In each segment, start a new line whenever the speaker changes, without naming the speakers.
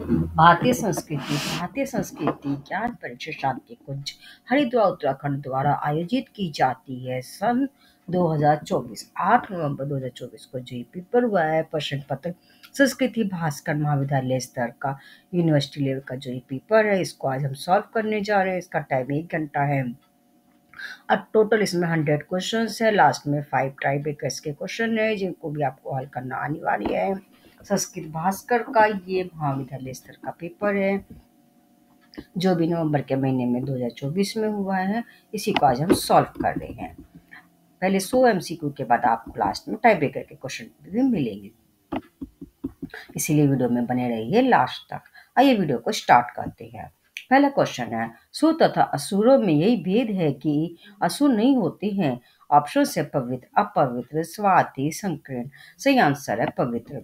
भारतीय संस्कृति ज्ञान परीक्षा शांति कुंज हरिद्वार उत्तराखंड द्वारा आयोजित की जाती है। सन 2024 8 नवंबर 2024 को जो पेपर हुआ है प्रश्न पत्र संस्कृति भास्कर महाविद्यालय स्तर का यूनिवर्सिटी लेवल का जो ये पेपर है, इसको आज हम सॉल्व करने जा रहे हैं। इसका टाइम 1 घंटा है। अब टोटल इसमें 100 क्वेश्चन है। लास्ट में 5 टाई ब्रेकर्स के क्वेश्चन है जिनको भी आपको हल करना अनिवार्य है। संस्कृत भास्कर का ये महाविद्यालय स्तर का पेपर है जो भी नवंबर के महीने में 2024 में हुआ है। इसी को आज हम सॉल्व कर रहे हैं। पहले 100 MCQ के बाद आपको लास्ट में टाई ब्रेकर के क्वेश्चन भी मिलेंगे, इसीलिए वीडियो में बने रहिए लास्ट तक। आइए वीडियो को स्टार्ट करते हैं। पहला क्वेश्चन है, सुर तथा असुरों में यही भेद है कि असुर नहीं होते हैं। ऑप्शन से पवित्र, अपवित्र, स्वाति, संकीर्ण। सही आंसर है पवित्र।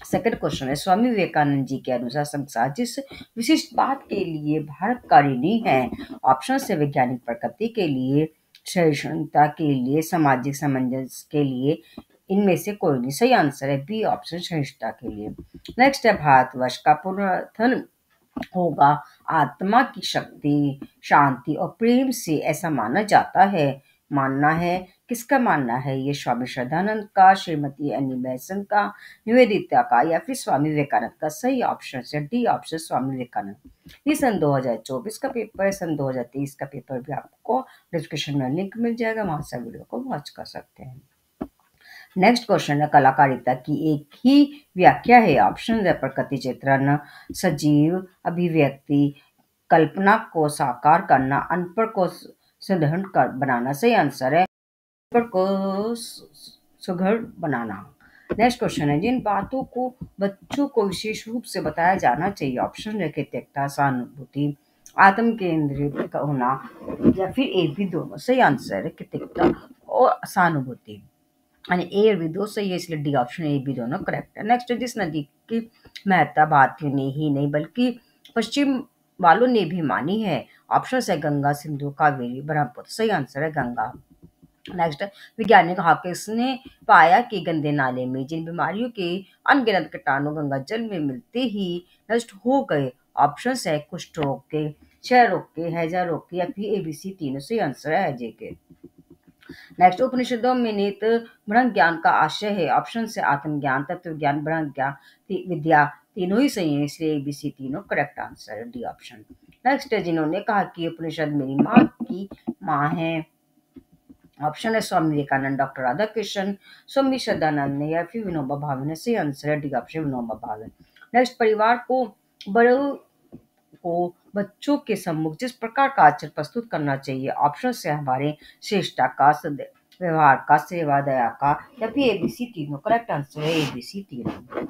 सेकंड क्वेश्चन है, स्वामी विवेकानंद जी के अनुसार संसार जिस विशिष्ट बात के लिए भारत का ऋणी है। ऑप्शन से वैज्ञानिक प्रकृति के लिए, सहिष्णुता के लिए, सामाजिक सामंजस्य के लिए, इनमें से कोई नहीं। सही आंसर है बी ऑप्शन, सहिष्णुता के लिए। नेक्स्ट है, भारतवर्ष का पुनरुत्थान होगा आत्मा की शक्ति, शांति और प्रेम से, ऐसा माना जाता है। मानना है, किसका मानना है ये? स्वामी श्रद्धानंद का, श्रीमती एनी बेसेंट का, निवेदिता का या फिर स्वामी विवेकानंद का? सही ऑप्शन है डी ऑप्शन, स्वामी विवेकानंद। ये सन 2024 का पेपर है। सन 2023 का पेपर भी आपको डिस्क्रिप्शन में लिंक मिल जाएगा, वहां से वीडियो को वॉच कर सकते हैं। नेक्स्ट क्वेश्चन है, कलाकारिता की एक ही व्याख्या है। ऑप्शन है, प्रकृति चित्रण, सजीव अभिव्यक्ति, कल्पना को साकार करना, अनपढ़ को सुदृढ़ बनाना। सही आंसर है अनपढ़ को सुदृढ़ बनाना। नेक्स्ट क्वेश्चन है, जिन बातों को बच्चों को विशेष रूप से बताया जाना चाहिए। ऑप्शन है, कृतज्ञता, सहानुभूति, आत्म केंद्रित होना या फिर एक भी दोनों। सही आंसर है कृतज्ञता और सहानुभूति, यानी ए और बी दो सही है, इसलिए डी ऑप्शन ए बी दोनों करेक्ट है। नेक्स्ट, जिस नदी की महत्ता भारतीयों ने ही नहीं बल्कि पश्चिम वालों ने भी मानी है। ऑप्शन है, गंगा, सिंधु, कावेरी, ब्रह्मपुत्र। सही आंसर है गंगा। नेक्स्ट, वैज्ञानिक हॉकिंस ने पाया कि गंदे नाले में जिन बीमारियों के अनगिनत कीटाणु गंगा जल में मिलते ही नष्ट हो गए। ऑप्शन है, कुष्ठ रोग के, क्षय रोग के, हैजा रोग के या फिर एबीसी तीनों। सही आंसर है हैजे के। नेक्स्ट, उपनिषदों में निहित ब्रह्म ज्ञान का आशय है। ऑप्शन से आत्मज्ञान, तत्व ज्ञान, ब्रह्म ज्ञान, विद्या तीनों ही सही है, इसलिए एबीसी तीनों करेक्ट आंसर है डी ऑप्शन। नेक्स्ट है, जिन्होंने कहा कि उपनिषद मेरी माँ की माँ है। ऑप्शन है, स्वामी विवेकानंद, डॉक्टर राधाकृष्ण, स्वामी श्रद्धानंद ने या फिर विनोबा भावे ने। सही आंसर है D option, Vinoba Bhave. Next, परिवार को बड़ों को बच्चों के सम्मुख जिस प्रकार का आचरण प्रस्तुत करना चाहिए। ऑप्शन से हमारे श्रेष्ठता का, व्यवहार का, सेवा, दया का या फिर एबीसी तीनों। करेक्ट आंसर है एबीसी तीनों।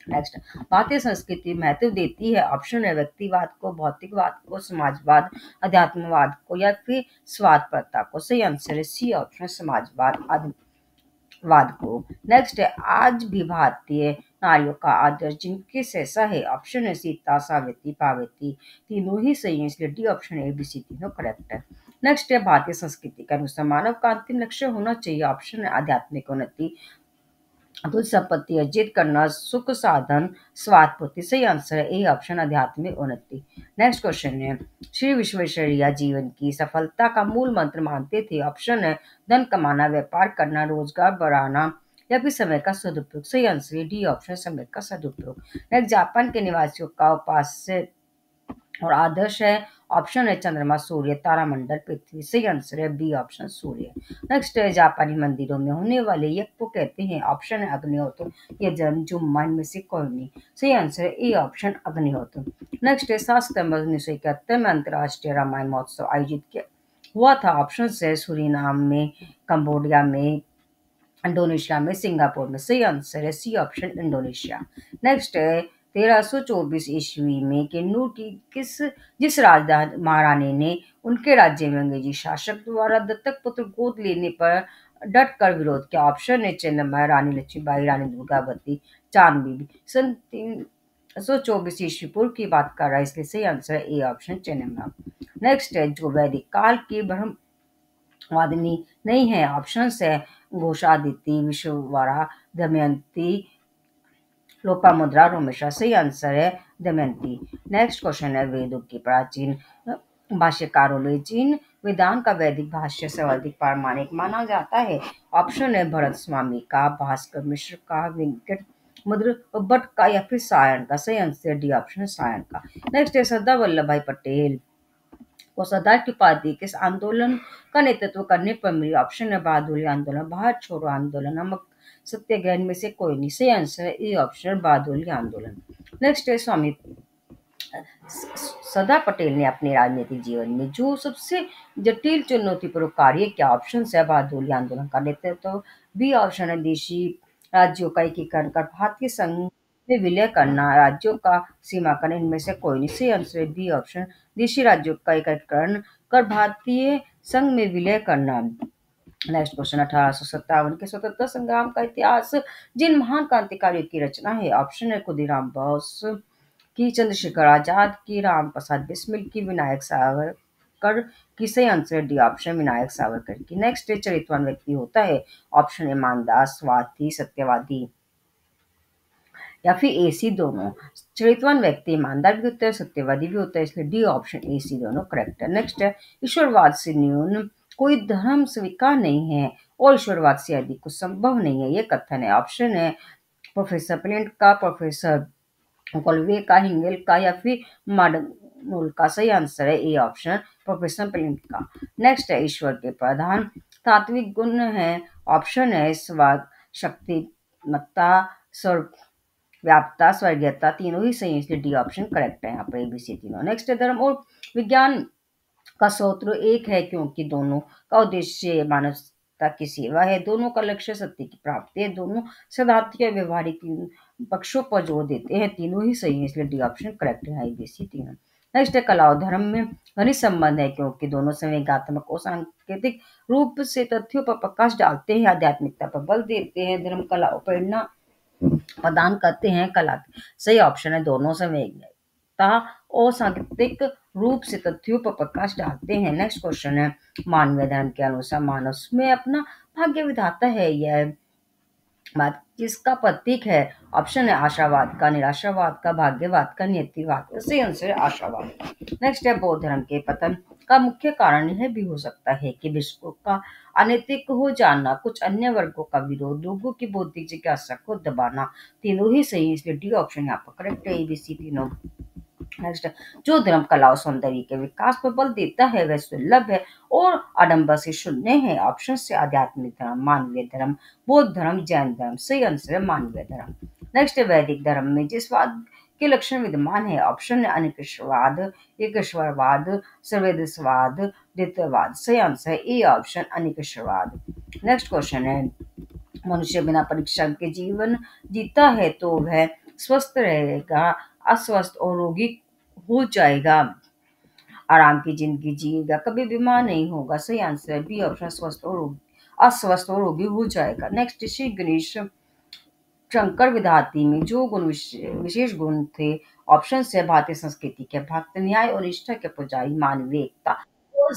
नेक्स्ट, भारतीय संस्कृति महत्व देती है। ऑप्शन है, व्यक्तिवाद को, भौतिकवाद को, समाजवाद, अध्यात्मवाद को या फिर स्वार्थपरता को। सही आंसर है सी ऑप्शन, समाजवाद वाद को। नेक्स्ट है, आज भी भारतीय नारियों का आदर्श जिनके ऐसा है। ऑप्शन है, सीता, सावित्री, पार्वती तीनों ही सही है, इसलिए D option A B C तीनों करेक्ट है। नेक्स्ट है, भारतीय संस्कृति के अनुसार मानव का अंतिम लक्ष्य होना चाहिए। ऑप्शन है, आध्यात्मिक उन्नति, धन संपत्ति अर्जित करना, सुख साधन, स्वार्थ पूर्ति। सही आंसर है ए ऑप्शन, आध्यात्मिक उन्नति। नेक्स्ट क्वेश्चन है, श्री विश्वेश्वरैया जीवन की सफलता का मूल मंत्र मानते थे। ऑप्शन है, धन कमाना, व्यापार करना, रोजगार बढ़ाना या फिर समय का सदुपयोग। सही आंसर है डी ऑप्शन, समय का सदुपयोग। नेक्स्ट, जापान के निवासियों का उपास्य और आदर्श है। ऑप्शन है, चंद्रमा, सूर्य, तारामंडल, पृथ्वी। सही आंसर है बी ऑप्शन, सूर्य। नेक्स्ट है, जापानी मंदिरों में होने वाले यज्ञ को कहते हैं। ऑप्शन है, अग्निहोत्र, यजन, जुम्मा, इनमें से कोई नहीं। सही आंसर है ए ऑप्शन, अग्निहोत्र। नेक्स्ट है, 7 सितंबर 1971 में अंतर्राष्ट्रीय रामायण महोत्सव आयोजित किया हुआ था। ऑप्शन है, सूरीनाम में, कंबोडिया में, इंडोनेशिया में, सिंगापुर में। सही आंसर है सी ऑप्शन, इंडोनेशिया। नेक्स्ट है, 1324 ईस्वी में किन्नूर की जिस राजधानी महारानी ने उनके राज्य में अंग्रेजी शासक द्वारा दत्तक पुत्र गोद लेने पर डट कर विरोध किया। ऑप्शन है, चेन्नम्मा, रानी लक्ष्मीबाई, रानी दुर्गावती, चांद बीबी। सन 324 ईस्वी पूर्व की बात कर रहा है, इसलिए सही आंसर है ए ऑप्शन, चेन्नम्मा। नेक्स्ट है, जो वैदिक काल की ब्रह्मवादिनी नहीं है। ऑप्शन है, घोषादिति, विश्ववरा, दमयंती, लोपामुद्रा और हमेशा सही आंसर है दमयंती। नेक्स्ट क्वेश्चन है वेदों के प्राचीन भाष्यकारों में जिन वेदांत का वैदिक भाष्य सर्वाधिक प्रामाणिक माना जाता है। ऑप्शन है भरत स्वामी का, भास्कर मिश्र का, वेंकट मुद्र भट्ट का या फिर सायण का। सही आंसर डी ऑप्शन है सायण का। नेक्स्ट है सरदार वल्लभ भाई पटेल को सरदार की उपाधि किस आंदोलन का नेतृत्व करने पर मिली। ऑप्शन है बहादुरी आंदोलन, भारत छोड़ो आंदोलन, नमक सत्याग्रह में से कोई नहीं। सही आंसर है ए ऑप्शन बहादुरी आंदोलन। नेक्स्ट है स्वामी सरदार पटेल ने अपने राजनीतिक जीवन में जो सबसे जटिल चुनौतीपूर्ण कार्य किया। ऑप्शन है बहादुरी आंदोलन का नेतृत्व, बी ऑप्शन है देशी राज्यों का एकीकरण कर भारतीय संघ में विलय करना, राज्यों का सीमाकरण, इनमें से कोई नहीं। सही आंसर है बी ऑप्शन, देशी राज्यों का एकीकरण कर भारतीय संघ में विलय करना। नेक्स्ट क्वेश्चन 1857 के स्वतंत्रता संग्राम का इतिहास जिन महान क्रांतिकारियों की रचना है। ऑप्शन है खुदीराम बोस की, चंद्रशेखर आजाद की, राम प्रसाद बिस्मिल की, विनायक सावरकर की। सही answer D option Vinayak Savarkar की। नेक्स्ट चरित्रवान व्यक्ति होता है। ऑप्शन ईमानदार, स्वार्थी, सत्यवादी या फिर ए सी दोनों। चरित्रवान व्यक्ति ईमानदार भी होता है, सत्यवादी भी होता है, इसलिए डी ऑप्शन ए सी दोनों करेक्ट है। नेक्स्ट है ईश्वरवाद से न्यून कोई धर्म स्वीकार नहीं है और ईश्वरवाद से अधिक कुछ संभव नहीं है, ये कथन है। ऑप्शन है प्रोफेसर प्लेंट का, प्रोफेसर कोलवे का, हिंगेल का या फिर मार्डनोल का। सही आंसर है ए ऑप्शन प्रोफेसर प्लेंट का। नेक्स्ट है ईश्वर के प्रधान तात्विक गुण है। ऑप्शन है स्वाग, शक्तिमत्ता, व्यापकता, स्वर्गीयता, तीनों ही सही है, इसलिए डी ऑप्शन करेक्ट है यहाँ पर एबीसी तीनों। नेक्स्ट है धर्म और विज्ञान का सूत्र एक है क्योंकि दोनों का उद्देश्य मानवता की सेवा है, दोनों का लक्ष्य सत्य की प्राप्ति है, दोनों सैद्धांतिक या व्यवहारिक पक्षों पर जोर देते हैं, तीनों ही सही है, इसलिए डी ऑप्शन करेक्ट है एबीसी तीनों। नेक्स्ट है कला और धर्म में घनिष्ठ संबंध है क्योंकि दोनों संवेगात्मक और सांकेतिक रूप से तथ्यों पर प्रकाश डालते हैं, आध्यात्मिकता पर बल देते हैं, धर्म कला और प्रेरणा प्रदान करते हैं। कला सही ऑप्शन है दोनों संवेदनता और सांकेतिक रूप से तथ्यों पर प्रकाश डालते हैं। नेक्स्ट क्वेश्चन है मानवीय धर्म के अनुसार मानव में अपना भाग्य विधाता है, यह बात किसका प्रतीक है। ऑप्शन है आशावाद का, निराशावाद का, भाग्यवाद का, नियतिवाद का। सही आंसर है आशावाद का। नेक्स्ट है बौद्ध धर्म के पतन का मुख्य कारण यह भी हो सकता है कि विश्व का अनैतिक हो जाना, कुछ अन्य वर्गों का विरोध, लोगों की बौद्धिक जिज्ञासा को दबाना, तीनों ही सही, इसलिए डी ऑप्शन यहाँ पर करेक्ट है एबीसी तीनों। नेक्स्ट जो धर्म कला और सौंदर्य के विकास पर बल देता है वह सुलभ है और आडंबर से शून्य है। ऑप्शन से आध्यात्मिक धर्म, मानवीय धर्म, बौद्ध धर्म, जैन धर्म। सही आंसर है मानवीय धर्म। नेक्स्ट वैदिक धर्म में जिस वाद के लक्षण विद्यमान है। ऑप्शन है अनिकृष्टवाद, एकेश्वरवाद, सर्वदेशवाद, द्वैतवाद। सही आंसर है ए ऑप्शन अनिकृष्टवाद। नेक्स्ट क्वेश्चन है मनुष्य बिना परिश्रम के जीवन जीता है तो वह स्वस्थ रहेगा, अस्वस्थ और रोगी हो जाएगा, आराम की जिंदगी जिएगा, कभी बीमार नहीं होगा। सही आंसर है बी ऑप्शन स्वस्थ और रोगी, अस्वस्थ और रोगी हो जाएगा। नेक्स्ट श्री गणेश शंकर विधाती में जो गुण विशेष गुण थे। ऑप्शन से भारतीय संस्कृति के भक्त, न्याय और निष्ठा के पुजारी, मानवीय एकता और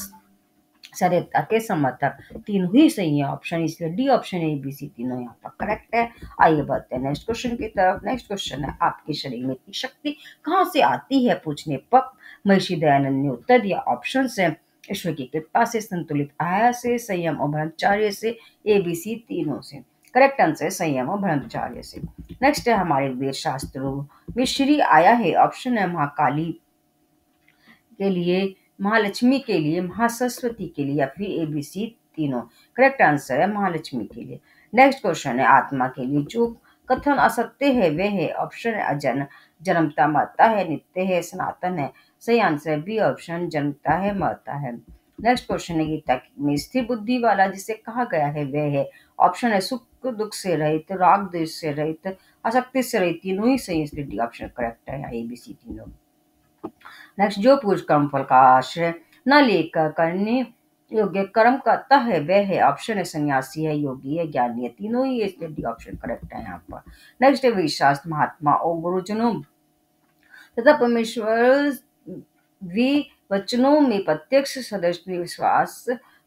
सरियता के समर्थक, तीनों ही सही है ऑप्शन, इसलिए D option A B C तीनों यहाँ पर करेक्ट है। आइए बढ़ते हैं नेक्स्ट क्वेश्चन की तरफ। नेक्स्ट क्वेश्चन है आपके शरीर में इतनी शक्ति कहाँ से आती है पूछने पर महर्षि दयानंद ने उत्तर दिया। ऑप्शन है ईश्वर की कृपा से, संतुलित आहार से, संयम और ब्रह्मचर्य से, ए बी सी तीनों से। करेक्ट आंसर है संयम और ब्रह्मचर्य से। नेक्स्ट है हमारे वेद शास्त्रों में श्री आया है। ऑप्शन है महाकाली के लिए, महालक्ष्मी के लिए, महासरस्वती के लिए या फिर एबीसी तीनों। करेक्ट आंसर है महालक्ष्मी के लिए। नेक्स्ट क्वेश्चन है आत्मा के लिए जो कथन असत्य है वह है। ऑप्शन है अजन्म, जन्मता मरता है, नित्य है, सनातन है। सही आंसर है बी ऑप्शन जन्मता है मरता है। नेक्स्ट क्वेश्चन है गीता में स्थिर बुद्धि वाला जिसे कहा गया है वह है। ऑप्शन है सुख दुख से रहित, राग द्वेष से रहित, आसक्ति से रहित, तीनों ही सही, इसलिए डी ऑप्शन करेक्ट है एबीसी तीनों। नेक्स्ट जो पुरुष कर्म फल का आश्रय न लेकर करने योग्य कर्म करता है वह है। ऑप्शन है सन्यासी है, योगी है, ज्ञानी है, तीनों ही इसलिए डी ऑप्शन करेक्ट है यहाँ पर। नेक्स्ट है वेदशास्त्र महात्मा और गुरुजनों तथा परमेश्वर भी वचनों में प्रत्यक्ष सदस्य विश्वास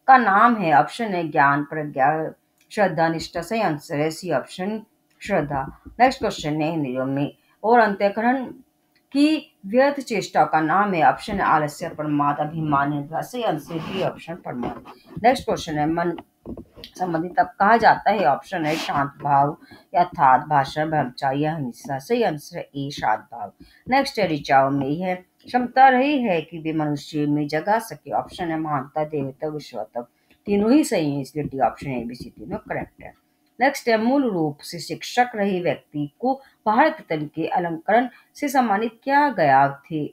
का नाम है। ऑप्शन है ज्ञान, प्रज्ञा, श्रद्धा, निष्ठा। सही आंसर है सी ऑप्शन श्रद्धा। नेक्स्ट क्वेश्चन है इंद्रियों में और अंतःकरण की व्यर्थ चेष्टा का नाम है। ऑप्शन है आलस्य, प्रमाद, अभिमान, निद्रा। सही आंसर डी ऑप्शन प्रमाद। नेक्स्ट क्वेश्चन है मन संबंधी तब कहा जाता है। ऑप्शन है शांत भाव, यथार्थ, भाषण, ब्रह्मचार्य, अहिंसा। सही आंसर है ए शांत भाव। नेक्स्ट है ऋचाओं में यह क्षमता रही है कि वे मनुष्य में जगा सके। ऑप्शन है महानता, देवता, विश्वत्व। तीनों ही सही है, इसलिए D option A B C तीनों करेक्ट है। नेक्स्ट है मूल रूप से शिक्षक रही व्यक्ति को भारत रत्न के अलंकरण से सम्मानित किया गया थे।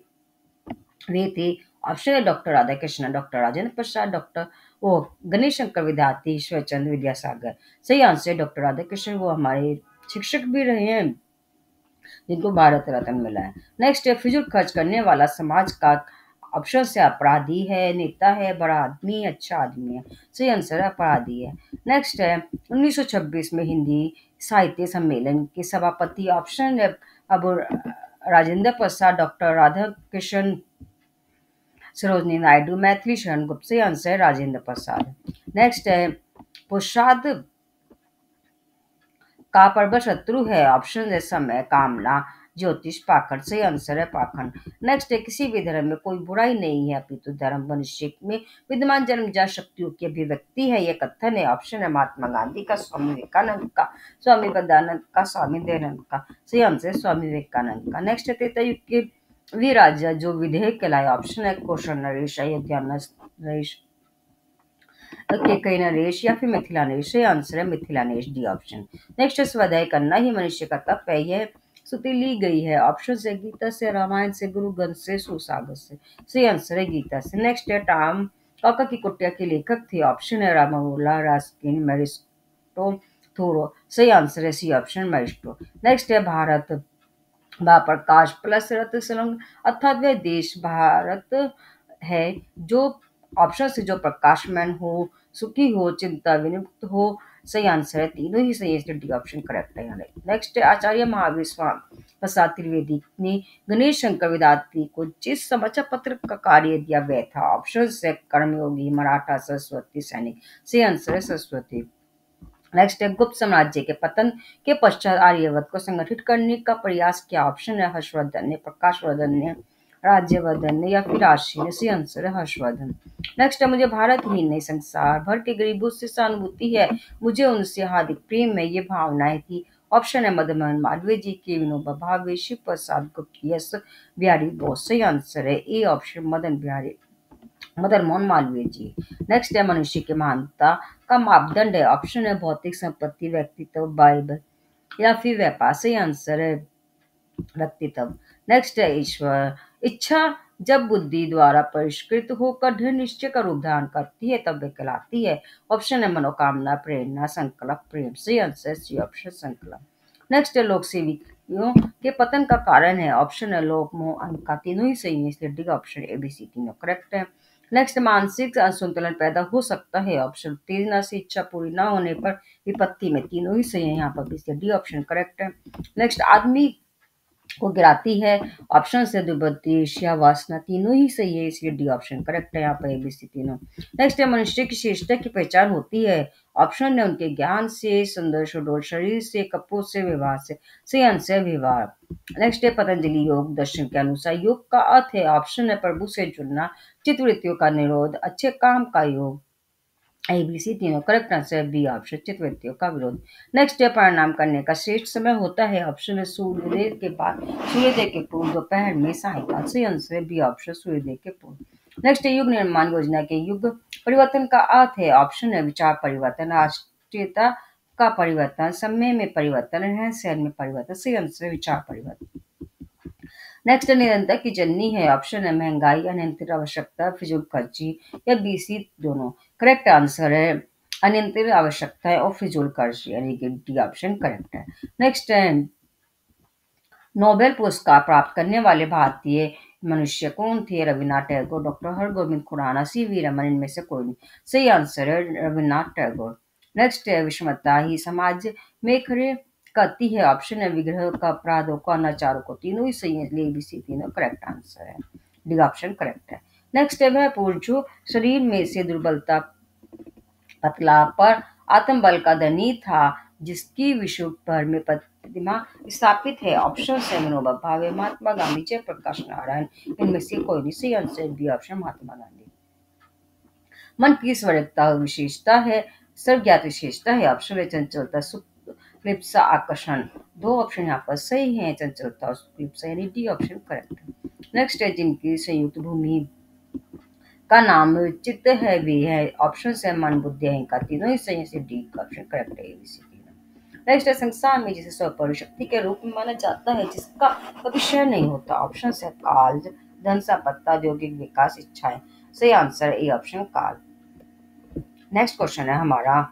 वे थे ऑप्शन है doctor Radha Krishna, doctor Rajendra Prasad, doctor वो गणेश शंकर विद्यार्थी, ईश्वरचंद विद्यासागर। सही आंसर है डॉक्टर राधा कृष्ण, वो हमारे शिक्षक भी रहे हैं जिनको भारत रत्न मिला है। नेक्स्ट है फिजूल खर्च करने वाला समाज का। ऑप्शन से अपराधी है, नेता है, बड़ा आदमी, अच्छा आदमी है। सही आंसर अपराधी है। नेक्स्ट है 1926 में हिंदी साहित्य सम्मेलन के सभापति। ऑप्शन है अब राजेंद्र प्रसाद, डॉक्टर राधा कृष्ण, सरोजनी नायडू, मैथिली शरण गुप्त। सही आंसर है राजेंद्र प्रसाद। नेक्स्ट है पुषाद का प्रबल शत्रु है। ऑप्शन है समय, कामना, ज्योतिष, पाखंड। सही आंसर है पाखंड। नेक्स्ट है किसी भी धर्म में कोई बुराई नहीं है अपितु धर्म मनुष्य में विद्यमान जन्मजात शक्तियों की अभिव्यक्ति है। यह कथन है। ऑप्शन है महात्मा गांधी का, स्वामी विवेकानंद का, स्वामी बदानंद का, स्वामी दयानंद का। सही आंसर है स्वामी विवेकानंद का। नेक्स्ट है त्रेता युग के वी राजा जो विधेयक कहलाए। ऑप्शन है कौशल नरेश, अयोध्या नरेश, कई नरेश या फिर मिथिला नरेश। सही आंसर है Mithila Naresh, D option. Next स्वाध्याय करना ही मनुष्य का तप है। यह स्तुति ली गई है। ऑप्शन से गीता से, रामायण से, गुरु ग्रंथ से, सुसागर से। सही आंसर है गीता से। नेक्स्ट है टाम काका की कुटिया के लेखक थे। ऑप्शन है रामामोला, रास्किन, मैरिस्टो, थोरो। सही आंसर है सी ऑप्शन मैरिस्टो। नेक्स्ट है भारत बा प्रकाश प्लस रत्न संलग्न अर्थात वह देश भारत है जो ऑप्शन से जो प्रकाशमान हो, सुखी हो, चिंता विमुक्त हो। सही आंसर है तीनों ही सही है, इसलिए डी ऑप्शन करेक्ट है यहाँ। नेक्स्ट है आचार्य महावीर स्वामी प्रसाद त्रिवेदी ने गणेश शंकर विद्यार्थी को जिस समाचार पत्र का कार्य दिया वह था। ऑप्शन से कर्मयोगी, मराठा, सरस्वती, सैनिक। सही आंसर है सरस्वती। नेक्स्ट है गुप्त साम्राज्य के पतन के पश्चात आर्यवर्त को संगठित करने का प्रयास किया। ऑप्शन है हर्षवर्धन ने, प्रकाशवर्धन ने, राज्यवर्धन ने या फिर राशि ने। सही आंसर है हर्षवर्धन। नेक्स्ट है मुझे भारत ही नहीं संसार भर के गरीबों से सहानुभूति है, मुझे उनसे हार्दिक प्रेम है, ये भावनाएं थी। ऑप्शन है मदन मोहन मालवीय जी की, विनोबा भावे, शिव प्रसाद गुप्त, यस बिहारी बोस। सही आंसर है A option Madan Mohan Malviya ji. Next है मनुष्य की महानता का मापदंड है। ऑप्शन है भौतिक संपत्ति, व्यक्तित्व, बाइबल या फिर व्यापार। सही आंसर है व्यक्तित्व। नेक्स्ट है ईश्वर इच्छा जब बुद्धि द्वारा परिष्कृत होकर दृढ़ निश्चय का रूप धारण करती है तब वे कहलाती है। ऑप्शन है मनोकामना, प्रेरणा, संकल्प, प्रेम। सही आंसर सी ऑप्शन संकल्प। नेक्स्ट है लोक सेवियों के पतन का कारण है। ऑप्शन है लोक मोह, अहंकार। तीनों ही सही है, इसलिए D option A B C तीनों करेक्ट है। नेक्स्ट मानसिक असंतुलन पैदा हो सकता है। ऑप्शन उत्तेजना से, इच्छा पूरी न होने पर, विपत्ति में। तीनों ही सही है यहाँ पर, इसलिए डी ऑप्शन करेक्ट है। नेक्स्ट आदमी को गिराती है। ऑप्शन से दुर्बुद्धि, ईर्ष्या, वासना। तीनों ही सही है, इसलिए डी ऑप्शन करेक्ट है यहाँ पर एबीसी तीनों। नेक्स्ट है मनुष्य की श्रेष्ठता की पहचान होती है। ऑप्शन है उनके ज्ञान से, सुंदर सुडोल शरीर से, कपूर से, व्यवहार से। सही आंसर है व्यवहार। नेक्स्ट है पतंजलि योग दर्शन के अनुसार योग का अर्थ है। ऑप्शन है प्रभु से जुड़ना, चित्तवृत्तियों का निरोध, अच्छे काम का योग। एबीसी तीनों करेक्ट आंसर बी ऑप्शन चित्तवृत्तियों का विरोध। नेक्स्ट है प्रणाम करने का श्रेष्ठ समय होता है। ऑप्शन है सूर्योदय के बाद, सूर्योदय के पूर्व, दोपहर में, सायंकाल। सही आंसर है बी ऑप्शन सूर्योदय के पूर्व। नेक्स्ट है युग निर्माण योजना के युग परिवर्तन का अर्थ है। ऑप्शन है विचार परिवर्तन, राष्ट्रीयता का परिवर्तन, समय में परिवर्तन, रहन सहन में परिवर्तन। सही आंसर है विचार परिवर्तन। नेक्स्ट निरंतर की जननी है। ऑप्शन है महंगाई, अनियंत्रित आवश्यकता, फिजूल खर्ची या बीसी दोनों। करेक्ट आंसर है अनियंत्रित आवश्यकता है और फिजूल खर्ची, यानी कि डी ऑप्शन करेक्ट है। नेक्स्ट है नोबेल पुरस्कार प्राप्त करने वाले भारतीय मनुष्य कौन थे। Rabindranath Tagore, doctor Hargobind Khurana, C V Raman. इनमें से कोई नहीं। सही आंसर है रविन्द्रनाथ टैगोर। नेक्स्ट है विषमता ही समाज में खड़े करती है। ऑप्शन है विग्रह का, अपराधों को, अनाचारों को। तीनों ही सही है, इसलिए एबीसी तीनों करेक्ट आंसर है, डी ऑप्शन करेक्ट है। नेक्स्ट है वह पुरुष जो शरीर में से दुर्बलता, पतला पर आत्मबल का धनी था, जिसकी विश्व भर में प्रतिमा स्थापित है। ऑप्शन से विनोबा भावे, महात्मा गांधी, जयप्रकाश नारायण। इनमें से कोई नहीं सही answer B option Mahatma Gandhi. मन की स्वरूपता विशेषता है, सर्वज्ञात विशेषता है। ऑप्शन है चंचलता, सुप्लिप्सा, आकर्षण। दो ऑप्शन यहाँ पर सही है, चंचलता और सुप्लिप्सा, यानी डी ऑप्शन करेक्ट है। नेक्स्ट है जिनकी संयुक्त भूमि का नाम चित्त है वे है। ऑप्शन है मन, बुद्धि, अहंकार। तीनों ही सही है, डी का ऑप्शन करेक्ट है, एबीसी तीनों। नेक्स्ट है संसार में जिसे स्वपरिशक्ति शक्ति के रूप में माना जाता है, जिसका कभी क्षय नहीं होता। ऑप्शन है काल, धन, संपत्ति, औद्योगिक विकास, इच्छाएं। सही आंसर ए ऑप्शन काल। नेक्स्ट क्वेश्चन है हमारा,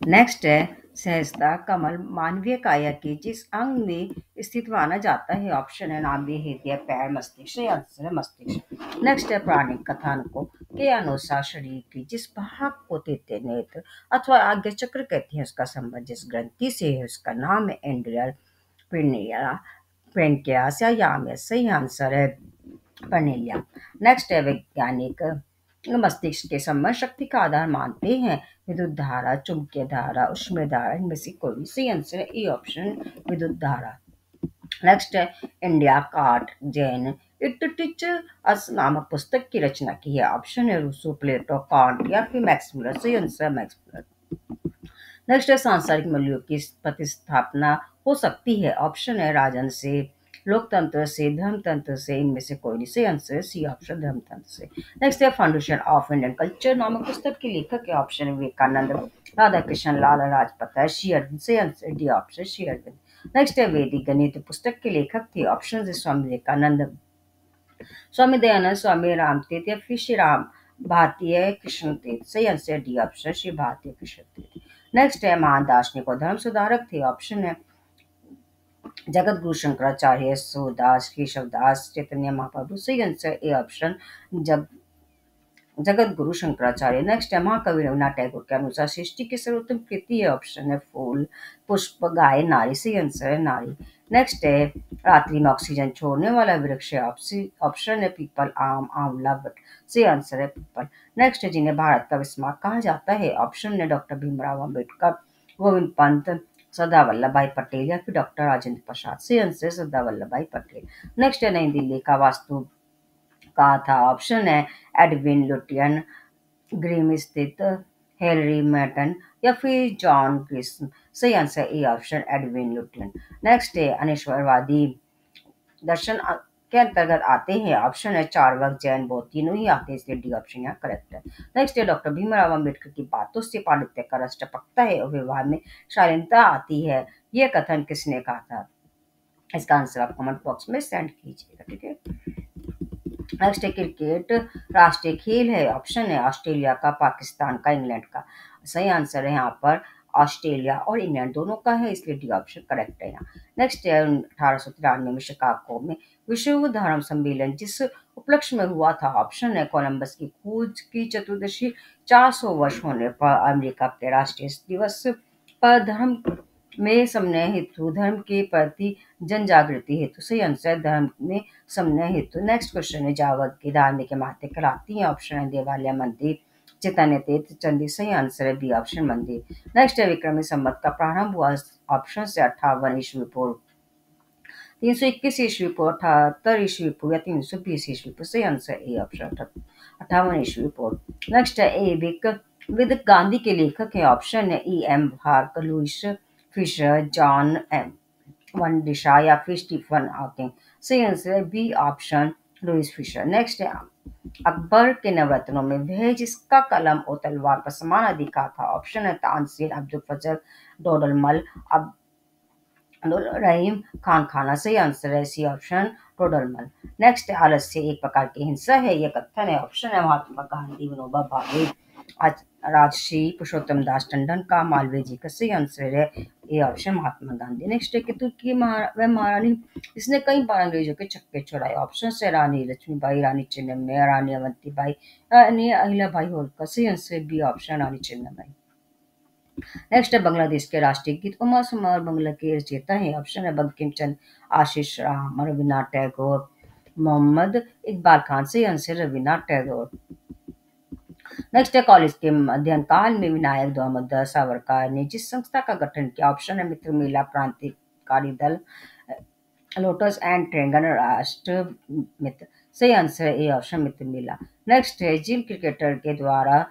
नेक्स्ट है सहजता कमल मानवीय काया के जिस अंग में स्थित माना जाता है। ऑप्शन है नाभि, हृदय, पैर, मस्तिष्क। सही आंसर है मस्तिष्क। नेक्स्ट है प्राणिक कथानकों के अनुसार शरीर की जिस भाग को तृतीय नेत्र अथवा आज्ञा चक्र कहते हैं, उसका संबंध जिस ग्रंथि से है, उसका नाम है एंड्रियल पिनिया, पेनक्रियास या यामस। सही आंसर है पनेलिया। नेक्स्ट है वैज्ञानिक मस्तिष्क के समझ शक्ति का आधार मानते हैं विद्युत धारा, चुंबकीय धारा, ऊष्मीय धारा। इनमें से कोई भी सही आंसर है ए ऑप्शन विद्युत धारा। नेक्स्ट है India cart Jain it teach us नामक पुस्तक की रचना की है। ऑप्शन है रूसो, प्लेटो, कांट या फिर मैक्स मुलर। सही आंसर है मैक्स मुलर। नेक्स्ट है सांसारिक मूल्यों की प्रतिस्थापना हो सकती है। ऑप्शन है राजन से, लोकतंत्र से, धर्मतंत्र से। इनमें से कोई नहीं सही आंसर है सी ऑप्शन धर्मतंत्र से। नेक्स्ट है फाउंडेशन ऑफ इंडियन कल्चर नामक पुस्तक के लेखक है। ऑप्शन है विवेकानंद, राधा कृष्ण, लाला राजपत है, श्री अरविंद। सही answer D option Shri Aurobindo. Next है वैदिक गणित पुस्तक के लेखक थे। ऑप्शन है स्वामी विवेकानंद, स्वामी दयानंद, स्वामी रामतीर्थ या फिर श्री राम भारतीय कृष्ण तीर्थ। सही आंसर डी ऑप्शन श्री भारतीय कृष्ण तीर्थ। नेक्स्ट है महान दार्शनिक और धर्म सुधारक थे। ऑप्शन है जगत गुरु शंकराचार्य, सूरदास, केशवदास, चैतन्य महाप्रभु। सही answer A option jug Jagat Guru Shankaracharya. Next है महाकवि रविन्द्रनाथ टैगोर के अनुसार सृष्टि की सर्वोत्तम कृति है। ऑप्शन है फूल, पुष्प, गाय, नारी। सही आंसर है नारी। नेक्स्ट है रात्रि में ऑक्सीजन छोड़ने वाला वृक्ष है। ऑप्शन है पीपल, आम, आंवला, वट। सही आंसर है पीपल। नेक्स्ट है जिन्हें भारत का विस्मार कहा जाता है। ऑप्शन है डॉक्टर भीमराव अम्बेडकर, गोविंद पंत, सरदार वल्लभ भाई पटेल या फिर डॉक्टर राजेंद्र प्रसाद। सही आंसर है सरदार वल्लभ भाई पटेल। नेक्स्ट है नई दिल्ली का वास्तु कहा था। ऑप्शन है एडविन लुटियन, ग्रीम स्थित हेनरी मैटन या फिर जॉन ग्रिस्म। सही answer A option Edwin Lutyens. Next है अनिश्वरवादी दर्शन के अंतर्गत आते हैं। ऑप्शन है चार्वाक, जैन, बौद्ध। तीनों ही आते हैं, इसलिए डी ऑप्शन यहाँ करेक्ट है। नेक्स्ट है डॉक्टर भीमराव अम्बेडकर की बातों से पांडित्य का रस टपकता है और व्यवहार में शालीनता आती है। यह कथन किसने कहा था? इसका आंसर आप कमेंट बॉक्स में सेंड कीजिएगा, ठीक है। नेक्स्ट है क्रिकेट राष्ट्रीय खेल है। ऑप्शन है ऑस्ट्रेलिया का, पाकिस्तान का, इंग्लैंड का। सही आंसर है यहाँ पर ऑस्ट्रेलिया और इंग्लैंड दोनों का है, इसलिए डी ऑप्शन करेक्ट है यहाँ। नेक्स्ट है 1893 में शिकागो में विश्व धर्म सम्मेलन जिस उपलक्ष्य में हुआ था। ऑप्शन है कोलंबस की खोज की चतुर्दशी 400 वर्ष होने पर अमेरिका के राष्ट्रीय दिवस पर धर्म में समन्वय हेतु, धर्म के प्रति जन जागृति हेतु। सही आंसर धर्म में समन्वय हेतु। नेक्स्ट क्वेश्चन है जावक की धार्मिक इमारतें कहलाती हैं। ऑप्शन है देवालय, मंदिर, चैतन्य तीर्थ, चंडी। सही आंसर है बी ऑप्शन मंदिर। नेक्स्ट है विक्रमी संवत का प्रारंभ हुआ। ऑप्शन से 58 ईस्वी पूर्व, 321 ईस्वी पूर्व, 78 ईस्वी पूर्व या 320 ईस्वी पूर्व। सही आंसर ए ऑप्शन 58 ईस्वी पूर्व। नेक्स्ट है एबिक विद गांधी के लेखक है। ऑप्शन है ई एम भारक, लुइस फिशर, जॉन एम वन डिशा या फिर स्टीफन हॉकिंग। सही आंसर है B option Louis Fischer. Next है अकबर के नवरत्नों में वह जिसका कलम और तलवार पर समान अधिकार था। ऑप्शन है तानसेन, अब्दुल फजल, डोडरमल, अब्दुल रहीम खान खाना। सही आंसर है सी ऑप्शन डोडरमल। नेक्स्ट है आलस्य एक प्रकार की हिंसा है, यह कथन है। ऑप्शन है महात्मा गांधी, विनोबा भावे, राजश्री पुरुषोत्तम दास टंडन का, मालवीय जी का। सही आंसर है ये ऑप्शन महात्मा गांधी। नेक्स्ट है कि तुर्की वह महारानी इसने कई बार अंग्रेजों के छक्के छुड़ाए। ऑप्शन है रानी लक्ष्मीबाई, रानी चिन्नमय, रानी अवंतीबाई, रानी अहिल्याबाई होलकर। सही आंसर बी ऑप्शन रानी चिन्नमय। नेक्स्ट है बांग्लादेश के राष्ट्रीय गीत उमा सुमा और बांग्ला के रचयिता है। ऑप्शन है बंकिम चंद्र, आशीष राम, रविन्द्रनाथ टैगोर, मोहम्मद इकबाल खान। सही आंसर रविन्द्रनाथ टैगोर। नेक्स्ट है कॉलेज के अध्ययन काल में विनायक दामोदर सावरकर ने जिस संस्था का गठन किया। ऑप्शन है मित्र मेला, क्रांतिकारी दल, लोटस एंड ट्रेंगन, राष्ट्र मित्र। सही आंसर है A option Mitra Mela. Next है जिन क्रिकेटर के द्वारा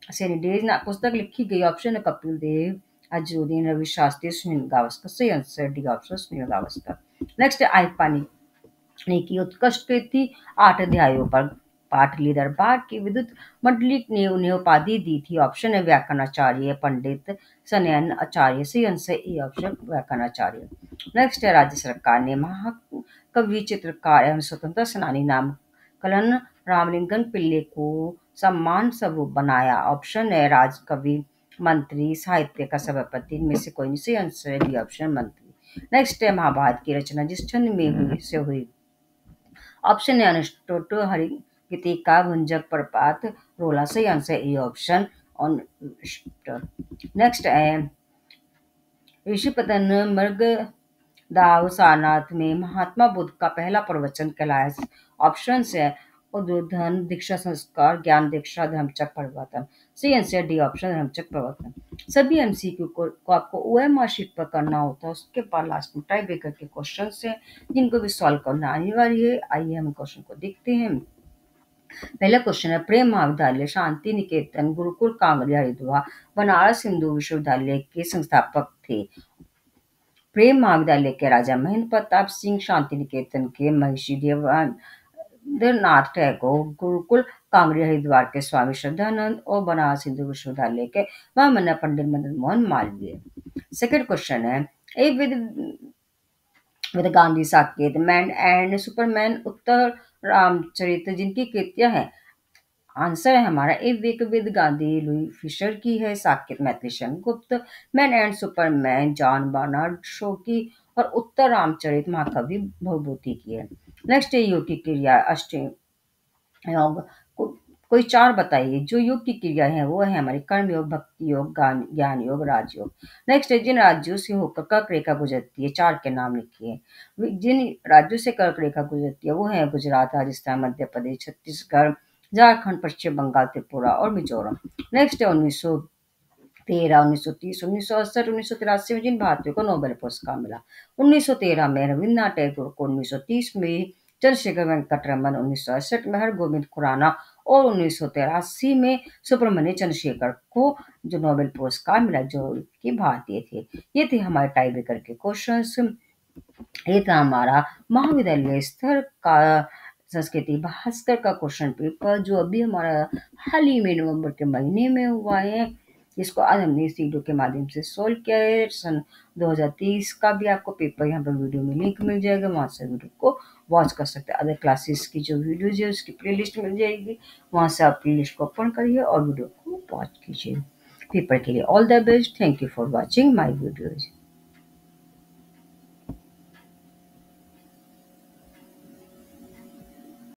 सेनिडेज पुस्तक लिखी गई। ऑप्शन है कपिल देव, अजरुद्दीन, रवि शास्त्री, सुनील गावस्कर। सही answer D option Sunil Gavaskar. Next है आई पानी ने की उत्कृष्ट कृति 8 अध्यायों पर पाटली दरबार की विद्युत मंडली ने उन्हें उपाधि दी थी। ऑप्शन है व्याकरणाचार्य, पंडित, सनयन आचार्य। सही आंसर ए ऑप्शन व्याकरणाचार्य। नेक्स्ट है राज्य सरकार ने महाकवि, चित्रकार एवं स्वतंत्रता सेनानी नामकलन रामलिंगम पिल्ले को सम्मान स्वरूप बनाया। ऑप्शन है राजकवि, मंत्री, साहित्य का सभापति। इनमें से कोई नहीं। सही आंसर है डी ऑप्शन मंत्री। नेक्स्ट है महाभारत की रचना जिस छंद में हुई। ऑप्शन है अनुष्टुप, हरिगीतिका, भुंजक, प्रपात, रोला। सही answer A option on. Next है ऋषिपतन मृग दाव सारनाथ में महात्मा बुद्ध का पहला प्रवचन कहलाया। ऑप्शन है उद्बोधन, दीक्षा संस्कार, ज्ञान दीक्षा, धर्मचक्र प्रवर्तन। सही आंसर डी ऑप्शन धर्मचक्र प्रवर्तन। सभी एमसीक्यू को आपको ओएमआर शीट पर करना होता है। उसके बाद लास्ट में टाई ब्रेकर के क्वेश्चन है जिनको भी सॉल्व करना अनिवार्य है। आइए हम क्वेश्चन को देखते हैं। पहला क्वेश्चन है प्रेम महाविद्यालय, शांति निकेतन, गुरुकुल कांगड़िया, हरिद्वार, बनारस हिंदू विश्वविद्यालय के संस्थापक थे। प्रेम महाविद्यालय के राजा महेंद्र प्रताप सिंह, शांति निकेतन के महर्षि देवेंद्रनाथ टैगोर, गुरुकुल कांगड़िया हरिद्वार के स्वामी श्रद्धानंद और बनारस हिंदू विश्वविद्यालय के महामना पंडित मदन मोहन मालवीय। सेकंड क्वेश्चन है एक with Gandhi Saket, Man and Superman, Uttar Ramcharit जिनकी कृतियां हैं। आंसर है हमारा A with Gandhi Louis Fischer की है, Saket Maithili Sengupta, Man and Superman John Bernard Shaw की और उत्तर रामचरित महाकवि भवभूति की है। नेक्स्ट है योग की क्रिया योग कोई चार बताइए। जो योग की क्रिया है वो है हमारे कर्म योग, भक्ति योग, ज्ञान योग, राजयोग। नेक्स्ट है जिन राज्यों से होकर कर्क रेखा गुजरती है, चार के नाम लिखिए। जिन राज्यों से कर्क रेखा गुजरती है वो है गुजरात, राजस्थान, मध्य प्रदेश, छत्तीसगढ़, झारखंड, पश्चिम बंगाल, त्रिपुरा और मिजोरम। नेक्स्ट है 1913, 1930, 1968, 1983 में जिन भारतीयों को नोबेल पुरस्कार मिला। 1913 में रविन्द्रनाथ टैगोर को, 1930 में चंद्रशेखर वेंकट रमन, 1968 में हरगोविंद खुराना और 1983 में सुब्रमण्य चंद्रशेखर को जो नोबेल पुरस्कार मिला जो कि भारतीय थे। ये थे हमारे टाई ब्रेकर के क्वेश्चंस। ये था हमारा महाविद्यालय स्तर का संस्कृति भास्कर का क्वेश्चन पेपर जो अभी हमारा हाल ही में नवंबर के महीने में हुआ है, जिसको आज हमने इस वीडियो के माध्यम से सोल्व किया है। सन 2030 का भी आपको पेपर यहाँ पर वीडियो में लिंक मिल जाएगा, वहाँ से वीडियो को वॉच कर सकते हैं। अदर क्लासेस की जो वीडियोज है उसकी प्लेलिस्ट मिल जाएगी, वहाँ से आप प्लेलिस्ट को ओपन करिए और वीडियो को वॉच कीजिए। पेपर के लिए all the best. Thank you for watching my videos.